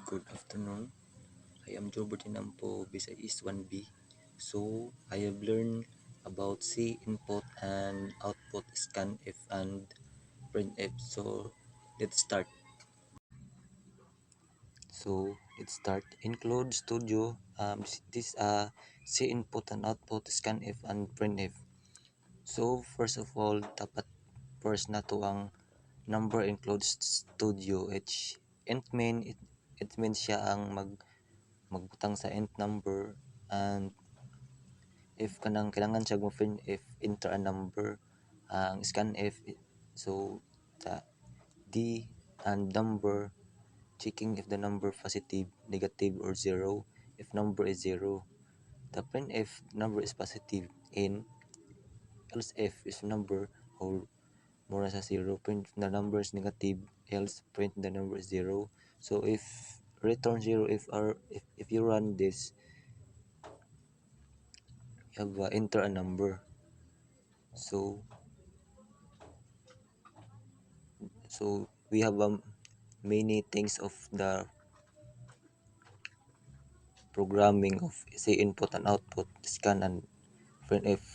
Good afternoon. I am Joe Bertinampo, Visa East 1B. So, I have learned about C input and output scanf and printf. So, let's start. Include Studio. This C input and output scanf and printf. So, first of all, dapat first na to ang number includes studio. It means siya ang magbutang sa int number, and if kanang kailangan siya mo if enter a number ang scanf. So sa d and number, checking if the number positive, negative, or zero. If number is zero, the printf number is positive in, else if is number or more sa zero, print the number is negative, else print the number is zero. So if return zero, if you run this, you have enter a number. So we have many things of the programming of say input and output, scan and printf,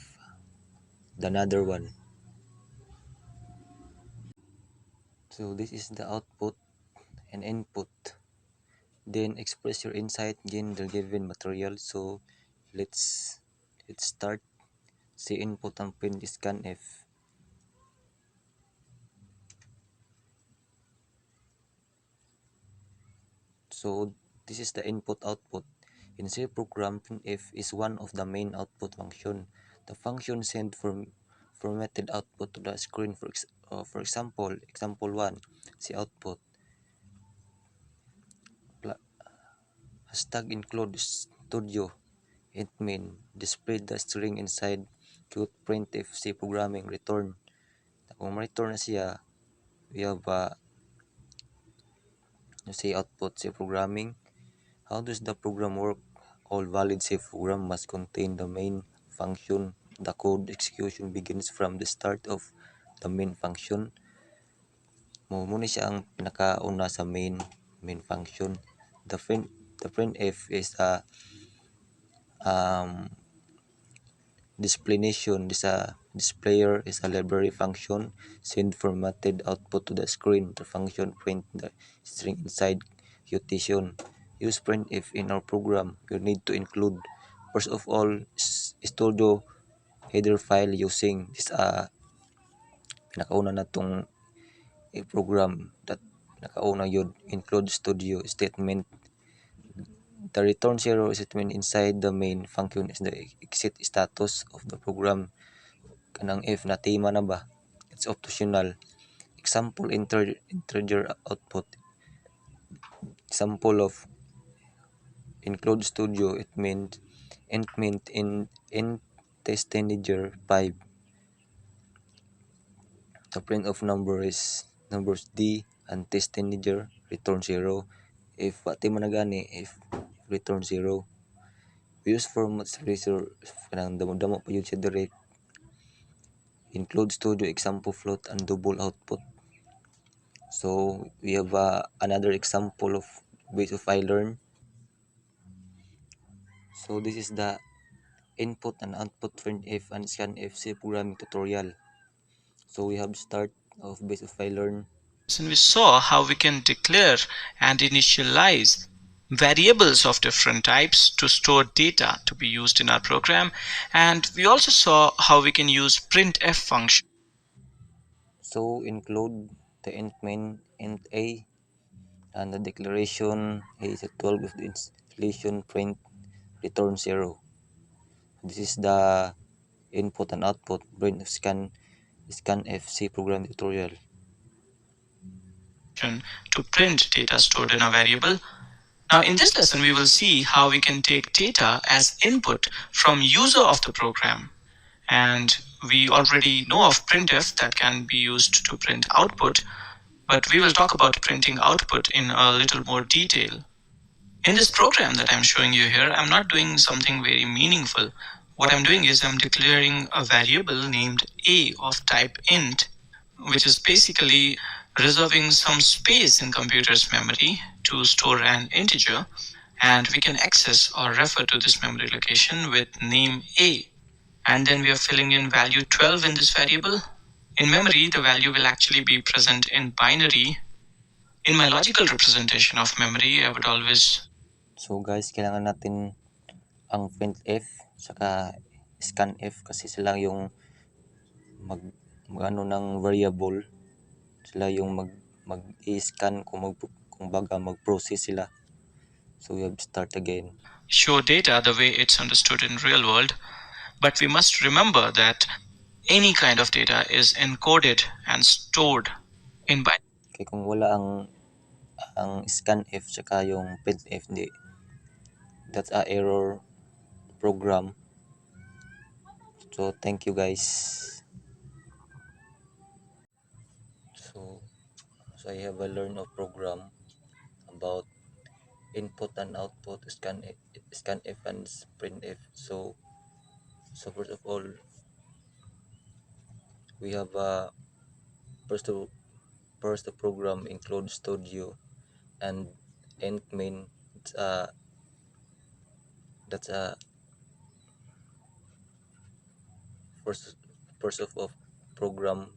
the another one. So this is the output and input. Then express your insight in the given material. So let's start. Say input and print scanf. So this is the input output. In C program, printf is one of the main output function. The function send formatted output to the screen. For example, example 1, C output. Hashtag include studio. It mean display the string inside quote printf C programming return. Kung ma-return na siya, we have C output C programming. How does the program work? All valid C program must contain the main function. The code execution begins from the start of the main function. Muna siya ang pinakauna sa main function. The printf is a displayation. Displayer is a library function. Send formatted output to the screen. The function print the string inside quotation. Use printf in our program. You need to include first of all studio header file using this pinakauna na tong program that pinakauna yun, include studio statement. The return zero statement inside the main function is the exit status of the program. Kanang if natima na ba, it's optional. Example integer output. Example of include studio, it means int test integer 5. The print of numbers d and test integer return 0. If pati man na gani, if return 0. We use format eraser kanang damo pa yun siya direct. Include studio example float and double output. So we have another example of base of I learn. So this is the input and output printf and scanf C programming tutorial. So we have start of base of I learn. And we saw how we can declare and initialize variables of different types to store data to be used in our program, and we also saw how we can use printf function. So include the int main int a, and the declaration is 12 of the installation print return 0. This is the input and output print of scanf C program tutorial. To print data stored in a variable. Now in this lesson we will see how we can take data as input from user of the program, and we already know of printf that can be used to print output, but we will talk about printing output in a little more detail. In this program that I'm showing you here, I'm not doing something very meaningful. What I'm doing is I'm declaring a variable named a of type int, which is basically reserving some space in computer's memory to store an integer, and we can access or refer to this memory location with name A. And then we are filling in value 12 in this variable. In memory, the value will actually be present in binary. In my logical representation of memory, I would always. So guys, kailangan natin ang printf saka scanf kasi sila yung mag ano ng variable, sila yung mag-i-scan kung baga mag-process sila. So we have to start again. Show data the way it's understood in real world, but we must remember that any kind of data is encoded and stored in binary. Kaya kung wala ang scanf saka yung printf, hindi, that's a error program. So thank you guys. So, so I have a learn of program about input and output scanf and printf. So first of all, we have first to first the program includes studio and end main. That's a first first of program